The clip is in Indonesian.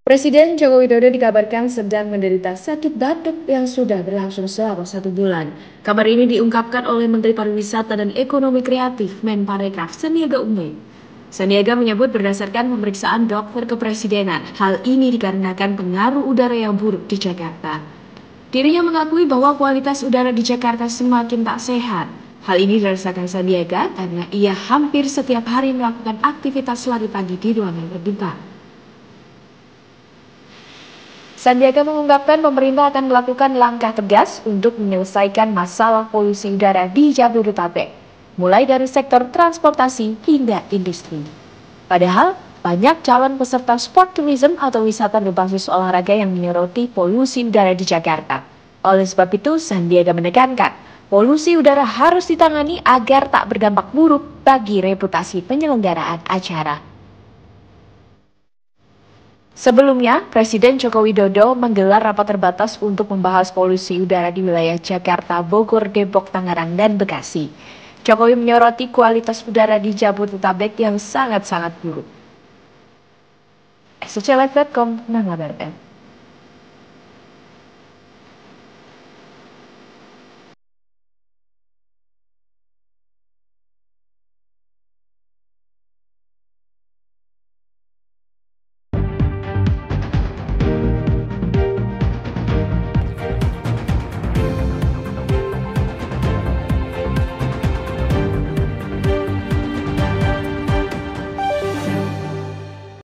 Presiden Joko Widodo dikabarkan sedang menderita sakit batuk yang sudah berlangsung selama 1 bulan. Kabar ini diungkapkan oleh Menteri Pariwisata dan Ekonomi Kreatif Menparekraf Sandiaga Uno. Sandiaga menyebut berdasarkan pemeriksaan dokter kepresidenan, hal ini dikarenakan pengaruh udara yang buruk di Jakarta. Dirinya mengakui bahwa kualitas udara di Jakarta semakin tak sehat. Hal ini dirasakan Sandiaga karena ia hampir setiap hari melakukan aktivitas lari pagi di ruangan terbuka. Sandiaga mengungkapkan pemerintah akan melakukan langkah tegas untuk menyelesaikan masalah polusi udara di Jabodetabek, mulai dari sektor transportasi hingga industri. Padahal, banyak calon peserta sport tourism atau wisata berbasis olahraga yang menyoroti polusi udara di Jakarta. Oleh sebab itu, Sandiaga menekankan, polusi udara harus ditangani agar tak berdampak buruk bagi reputasi penyelenggaraan acara. Sebelumnya, Presiden Joko Widodo menggelar rapat terbatas untuk membahas polusi udara di wilayah Jakarta, Bogor, Depok, Tangerang, dan Bekasi. Jokowi menyoroti kualitas udara di Jabodetabek yang sangat-sangat buruk. SCLF.com mengabarkan.